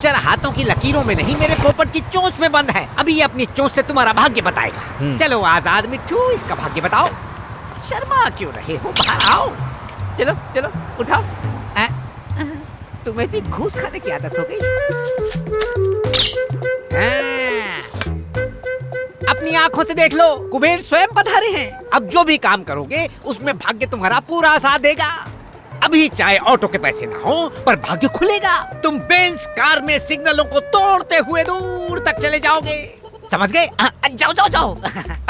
चर हाथों की लकीरों में नहीं, मेरे पोपट की चोंच में बंद है। अभी ये अपनी चोंच से तुम्हारा भाग्य बताएगा। चलो आजाद मिट्ठू, इसका भाग्य बताओ। शर्मा क्यों रहे हो, बाहर आओ। चलो चलो उठाओ। तुम्हें भी घूस खाने की आदत हो गई। अपनी आंखों से देख लो, कुबेर स्वयं पधारे हैं। अब जो भी काम करोगे उसमें भाग्य तुम्हारा पूरा साथ देगा। अभी चाहे ऑटो के पैसे ना हो, पर भाग्य खुलेगा। तुम बेंज कार में सिग्नलों को तोड़ते हुए दूर तक चले जाओगे। समझ गए? जाओ जाओ जाओ।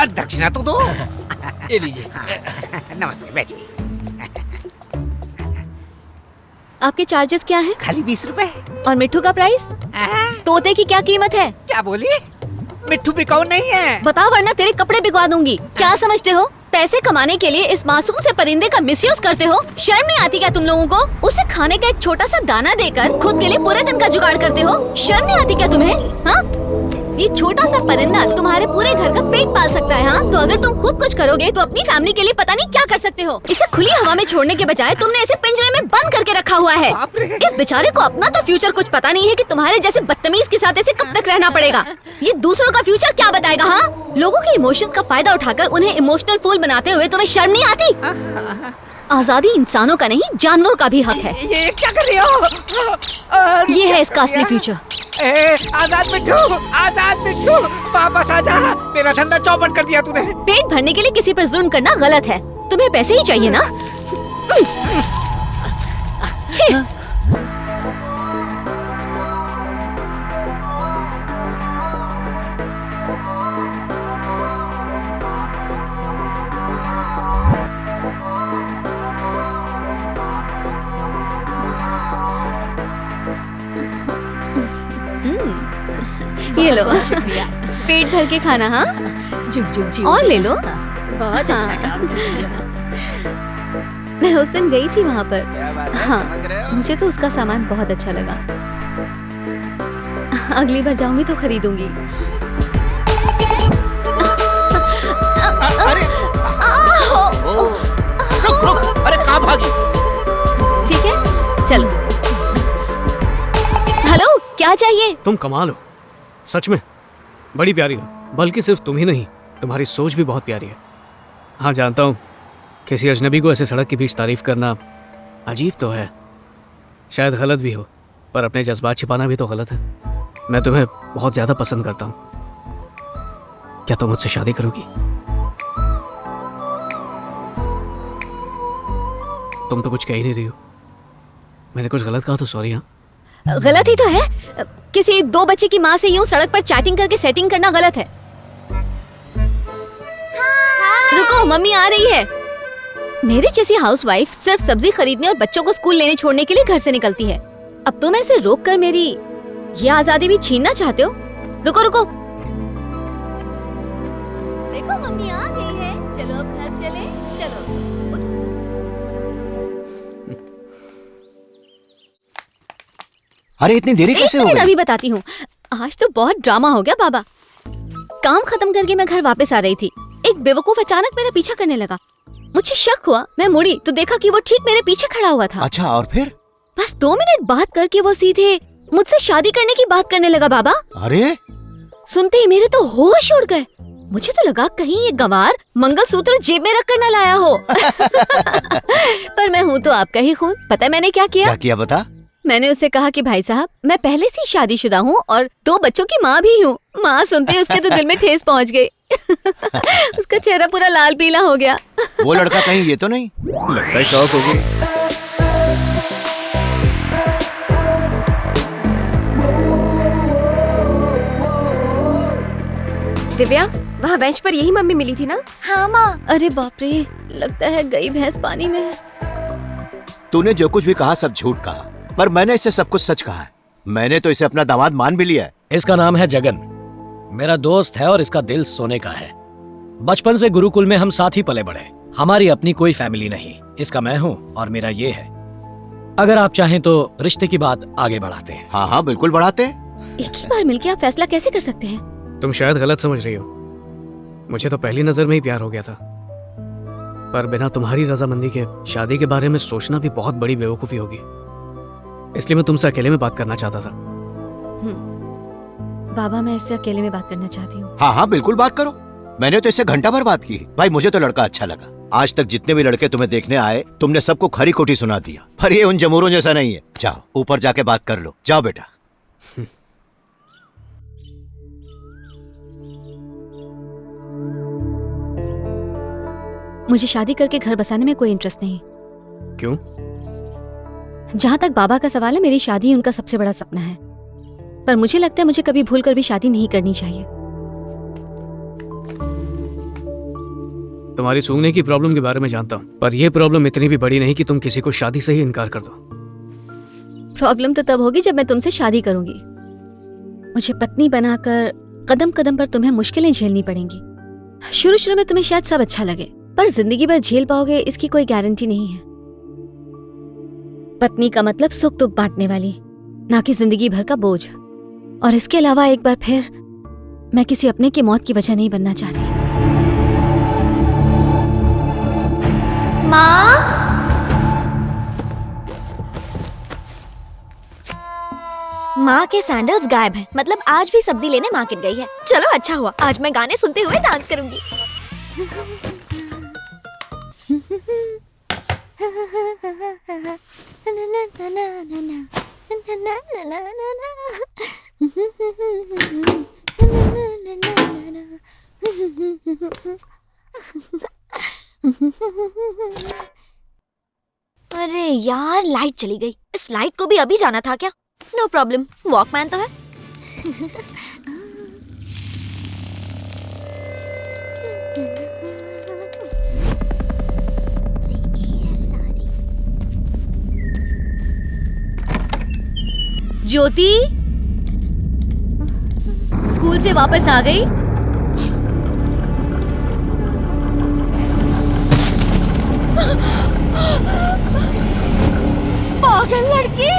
दक्षिणा तो दो। ये लीजिए। नमस्ते, बैठिए। आपके चार्जेस क्या हैं? खाली 20 रुपए। और मिट्ठू का प्राइस? तोते की क्या कीमत है? क्या बोली? मिट्ठू बिकाऊ नहीं है। बताओ वरना तेरे कपड़े बिकवा दूंगी। क्या समझते हो? पैसे कमाने के लिए इस मासूम से परिंदे का मिसयूज करते हो? शर्म नहीं आती क्या तुम लोगों को? उसे खाने का एक छोटा सा दाना देकर खुद के लिए पूरे दिन का जुगाड़ करते हो? शर्म नहीं आती क्या तुम्हें? हाँ, ये छोटा सा परिंदा तुम्हारे पूरे घर का पेट पाल सकता है। हाँ, तो अगर तुम खुद कुछ करोगे तो अपनी फैमिली के लिए पता नहीं क्या कर सकते हो। इसे खुली हवा में छोड़ने के बजाय तुमने इसे पिंजरे में बंद करके रखा हुआ है। इस बेचारे को अपना तो फ्यूचर कुछ पता नहीं है कि तुम्हारे जैसे बदतमीज के साथ इसे कब तक रहना पड़ेगा। ये दूसरों का फ्यूचर क्या बताएगा? हाँ, लोगों के इमोशन का फायदा उठाकर उन्हें इमोशनल फूल बनाते हुए तुम्हें शर्म नहीं आती? आजादी इंसानों का नहीं, जानवरों का भी हक है। ये क्या कर रही हो? ये है इसका असली फ्यूचर। आजाद मिट्ठू, आजाद मिट्ठू, वापस आजा। मेरा धंधा चौपट कर दिया तूने। पेट भरने के लिए किसी पर जुल्म करना गलत है। तुम्हें पैसे ही चाहिए ना? छी। ये लो, पेट भर के खाना। हाँ, जुग जुग जी। और ले लो। बहुत अच्छा काम किया। मैं उस दिन गई थी वहाँ पर। क्या बात है, हाँ, चमक रहे हो। मुझे तो उसका सामान बहुत अच्छा लगा। अगली बार जाऊंगी तो खरीदूंगी। अरे रुक रुक, अरे कहाँ भागी? ठीक है, चलो। हेलो, क्या चाहिए? तुम कमाल हो, सच में बड़ी प्यारी हो। बल्कि सिर्फ तुम ही नहीं, तुम्हारी सोच भी बहुत प्यारी है। हाँ जानता हूँ, किसी अजनबी को ऐसे सड़क के बीच तारीफ करना अजीब तो है, शायद गलत भी हो, पर अपने जज्बात छिपाना भी तो गलत है। मैं तुम्हें बहुत ज़्यादा पसंद करता हूँ। क्या तुम मुझसे शादी करोगी? तुम तो कुछ कह ही नहीं रही हो। मैंने कुछ गलत कहा तो सॉरी। हाँ, गलत ही तो है। किसी 2 बच्चे की माँ से यूं सड़क पर चैटिंग करके सेटिंग करना गलत है। रुको, मम्मी आ रही है। मेरे जैसी हाउसवाइफ सिर्फ सब्जी खरीदने और बच्चों को स्कूल लेने छोड़ने के लिए घर से निकलती है। अब तुम ऐसे रोक कर मेरी ये आजादी भी छीनना चाहते हो? रुको रुको, देखो मम्मी आ गई है। चलो अब घर चले। चलो अरे इतनी देरी कैसे हो गई? अभी बताती हूँ। आज तो बहुत ड्रामा हो गया बाबा। काम खत्म करके मैं घर वापस आ रही थी, एक बेवकूफ अचानक मेरा पीछा करने लगा। मुझे शक हुआ, मैं मुड़ी तो देखा कि वो ठीक मेरे पीछे खड़ा हुआ था। अच्छा, और फिर? बस 2 मिनट बात करके वो सीधे मुझसे शादी करने की बात करने लगा बाबा। अरे सुनते ही मेरे तो होश उड़ गए। मुझे तो लगा कहीं ये गंवार मंगलसूत्र जेब में रखकर न लाया हो। पर मैं हूँ तो आपका ही खून। पता है मैंने क्या किया? क्या किया बता? मैंने उससे कहा कि भाई साहब, मैं पहले से ही शादीशुदा हूँ और 2 बच्चों की माँ भी हूँ। माँ सुनते ही उसके तो दिल में ठेस पहुँच गई। उसका चेहरा पूरा लाल पीला हो गया। वो लड़का कहीं ये तो नहीं? लगता है शौक हो गई। दिव्या, वहाँ बेंच पर यही मम्मी मिली थी ना? हाँ माँ। अरे बाप रे, लगता है गई भैंस पानी में है। तूने जो कुछ भी कहा सब झूठ कहा, पर मैंने इससे सब कुछ सच कहा है। मैंने तो इसे अपना दामाद मान भी लिया है। इसका नाम है जगन, मेरा दोस्त है और इसका दिल सोने का है। बचपन से गुरुकुल में हम साथ ही पले बढ़े। हमारी अपनी कोई फैमिली नहीं। इसका मैं हूँ और मेरा ये है। अगर आप चाहें तो रिश्ते की बात आगे बढ़ाते हैं। हाँ हाँ बिल्कुल बढ़ाते हैं। एक ही बार मिलके आप फैसला कैसे कर सकते हैं? तुम शायद गलत समझ रही हो। मुझे तो पहली नजर में ही प्यार हो गया था, पर बिना तुम्हारी रजामंदी के शादी के बारे में सोचना भी बहुत बड़ी बेवकूफी होगी। इसलिए मैं तुमसे अकेले में बात करना चाहता था। बाबा, मैं इससे अकेले में बात करना चाहती हूँ। हाँ हाँ बिल्कुल बात करो। मैंने तो इससे घंटा भर बात की। भाई मुझे तो लड़का अच्छा लगा। आज तक जितने भी लड़के तुम्हें देखने आए तुमने सबको खरी खोटी सुना दिया, पर ये उन जमूरों जैसा नहीं है। जाओ ऊपर जाके बात कर लो, जाओ बेटा। मुझे शादी करके घर बसाने में कोई इंटरेस्ट नहीं। क्यों? जहाँ तक बाबा का सवाल है, मेरी शादी उनका सबसे बड़ा सपना है, पर मुझे लगता है मुझे कभी भूल कर भी शादी नहीं करनी चाहिए। तुम्हारी सूंघने की प्रॉब्लम के बारे में जानता हूँ, पर यह प्रॉब्लम इतनी भी बड़ी नहीं कि तुम किसी को शादी से ही इनकार कर दो। प्रॉब्लम तो तब होगी जब मैं तुमसे शादी करूंगी। मुझे पत्नी बनाकर कदम कदम पर तुम्हें मुश्किलें झेलनी पड़ेंगी। शुरू शुरू में तुम्हें शायद सब अच्छा लगे, पर जिंदगी भर झेल पाओगे इसकी कोई गारंटी नहीं है। पत्नी का मतलब सुख दुख बांटने वाली, ना कि जिंदगी भर का बोझ। और इसके अलावा एक बार फिर मैं किसी अपने की मौत की वजह नहीं बनना चाहती। माँ, माँ के सैंडल्स गायब हैं। मतलब आज भी सब्जी लेने मार्केट गई है। चलो अच्छा हुआ, आज मैं गाने सुनते हुए डांस करूंगी। अरे यार, लाइट चली गई। इस लाइट को भी अभी जाना था क्या? नो प्रॉब्लम, वॉकमैन तो है। ज्योति स्कूल से वापस आ गई? पागल लड़की!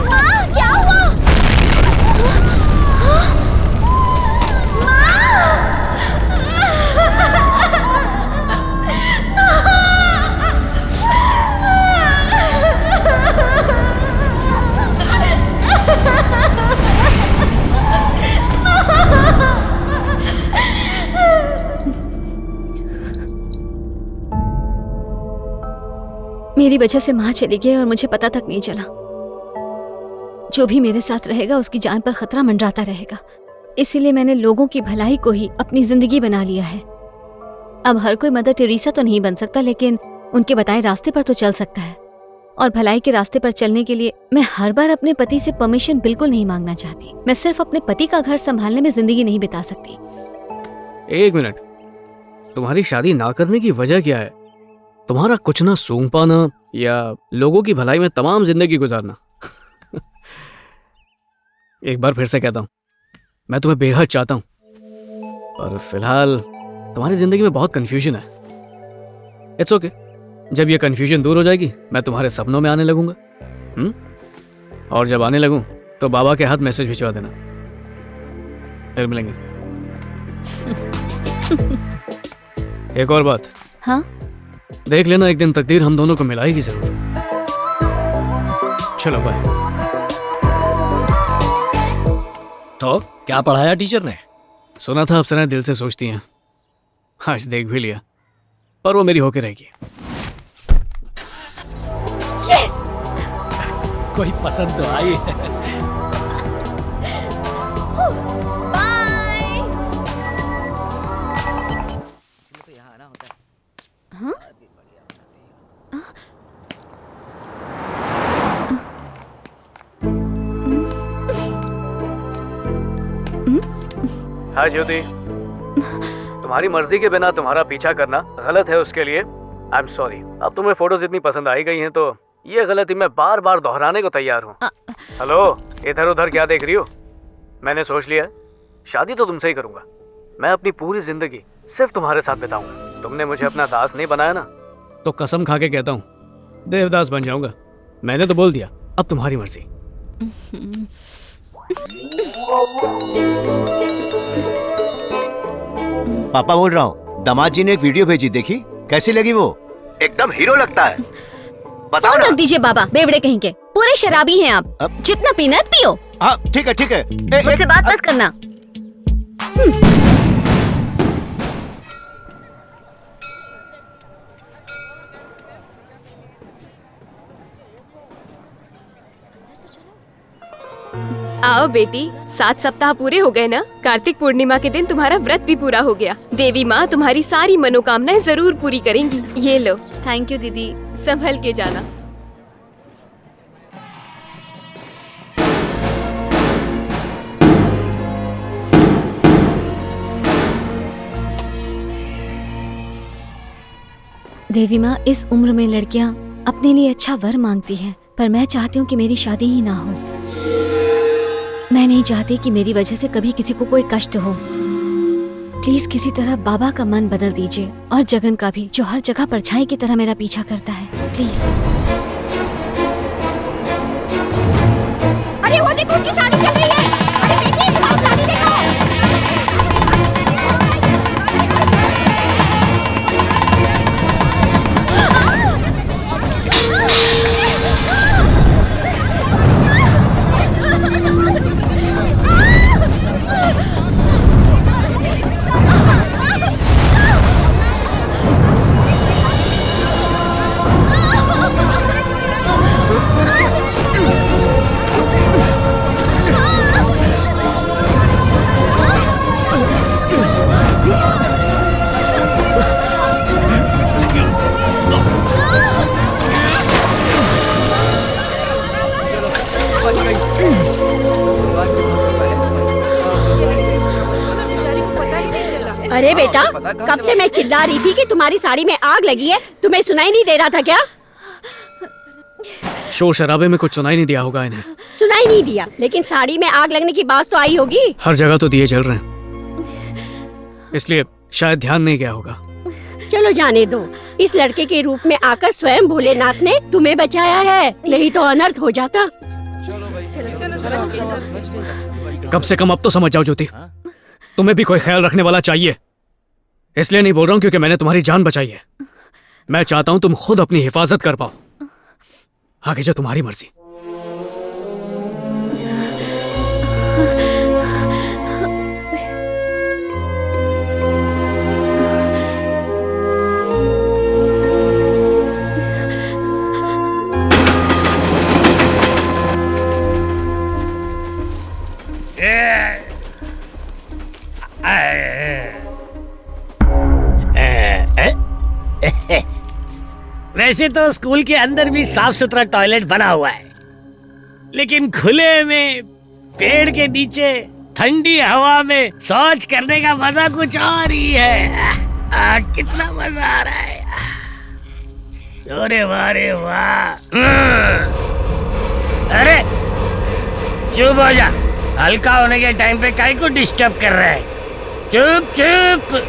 माँ, क्या हुआ? मेरी वजह से माँ चली गई और मुझे पता तक नहीं चला। जो भी मेरे साथ रहेगा उसकी जान पर खतरा मंडराता रहेगा। इसीलिए मैंने लोगों की भलाई को ही अपनी जिंदगी बना लिया है। अब हर कोई मदर टेरेसा तो नहीं बन सकता, लेकिन उनके बताए रास्ते पर तो चल सकता है। और भलाई के रास्ते पर चलने के लिए मैं हर बार अपने पति से परमिशन बिल्कुल नहीं मांगना चाहती। मैं सिर्फ अपने पति का घर संभालने में जिंदगी नहीं बिता सकती। एक मिनट, तुम्हारी शादी ना करने की वजह क्या है? तुम्हारा कुछ ना सूंघ पाना या लोगों की भलाई में तमाम जिंदगी गुजारना? एक बार फिर से कहता हूं, मैं तुम्हें बेहद चाहता हूं, पर फिलहाल तुम्हारी जिंदगी में बहुत कंफ्यूजन है। इट्स ओके, जब ये कंफ्यूजन दूर हो जाएगी मैं तुम्हारे सपनों में आने लगूंगा। और जब आने लगूं तो बाबा के हाथ मैसेज भिजवा देना। फिर मिलेंगे। एक और बात। हाँ? देख लेना, एक दिन तकदीर हम दोनों को मिलाएगी जरूर। चलो बाय। तो क्या पढ़ाया टीचर ने? सुना था अप्सराएं दिल से सोचती हैं, आज देख भी लिया, पर वो मेरी होके रहेगी। कोई पसंद तो आई? हाँ ज्योति, तुम्हारी मर्जी के बिना तुम्हारा पीछा करना गलत है, उसके लिए आई एम सॉरी। अब तुम्हें फोटोज इतनी पसंद आई गई हैं तो ये गलती मैं बार बार दोहराने को तैयार हूँ। हेलो, इधर उधर क्या देख रही हो? मैंने सोच लिया, शादी तो तुमसे ही करूंगा। मैं अपनी पूरी जिंदगी सिर्फ तुम्हारे साथ बिताऊंगा। तुमने मुझे अपना दास नहीं बनाया ना, तो कसम खा के कहता हूँ देवदास बन जाऊंगा। मैंने तो बोल दिया, अब तुम्हारी मर्जी। पापा बोल रहा हूँ, दामाद जी ने एक वीडियो भेजी, देखी कैसी लगी? वो एकदम हीरो लगता है। बताओ फोन ना। रख दीजिए बाबा, बेवड़े कहीं के। पूरे शराबी हैं आप। अब- जितना पीना है पियो, हाँ ठीक है ठीक है। मुझसे बात मत करना। आओ बेटी, 7 सप्ताह पूरे हो गए ना। कार्तिक पूर्णिमा के दिन तुम्हारा व्रत भी पूरा हो गया। देवी माँ तुम्हारी सारी मनोकामनाएं जरूर पूरी करेंगी। ये लो, थैंक यू दीदी। संभल के जाना। देवी माँ, इस उम्र में लड़कियाँ अपने लिए अच्छा वर मांगती हैं, पर मैं चाहती हूँ कि मेरी शादी ही ना हो। मैं नहीं चाहती कि मेरी वजह से कभी किसी को कोई कष्ट हो। प्लीज किसी तरह बाबा का मन बदल दीजिए, और जगन का भी, जो हर जगह परछाई की तरह मेरा पीछा करता है। प्लीज। अरे वो देखो, उसकी साड़ी चल रही है। अरे बेटी, तुम्हारी साड़ी देखो। अरे बेटा, कब से मैं चिल्ला रही थी कि तुम्हारी साड़ी में आग लगी है, तुम्हें सुनाई नहीं दे रहा था क्या? शोर शराबे में कुछ सुनाई नहीं दिया होगा इन्हें। सुनाई नहीं दिया, लेकिन साड़ी में आग लगने की बात तो आई होगी। हर जगह तो दिए जल रहे हैं, इसलिए शायद ध्यान नहीं गया होगा। चलो जाने दो। इस लड़के के रूप में आकर स्वयं भोलेनाथ ने तुम्हें बचाया है, नहीं तो अनर्थ हो जाता। कम से कम अब तो समझ जाओ ज्योति, तुम्हें भी कोई ख्याल रखने वाला चाहिए। इसलिए नहीं बोल रहा हूँ क्योंकि मैंने तुम्हारी जान बचाई है। मैं चाहता हूँ तुम खुद अपनी हिफाजत कर पाओ। आगे जो तुम्हारी मर्जी। वैसे तो स्कूल के अंदर भी साफ सुथरा टॉयलेट बना हुआ है, लेकिन खुले में पेड़ के नीचे ठंडी हवा में शौच करने का मजा कुछ और ही है। कितना मजा आ रहा है। अरे वाह रे वाह। अरे चुप हो जा, हल्का होने के टाइम पे काहे को डिस्टर्ब कर रहा है। चुप चुप।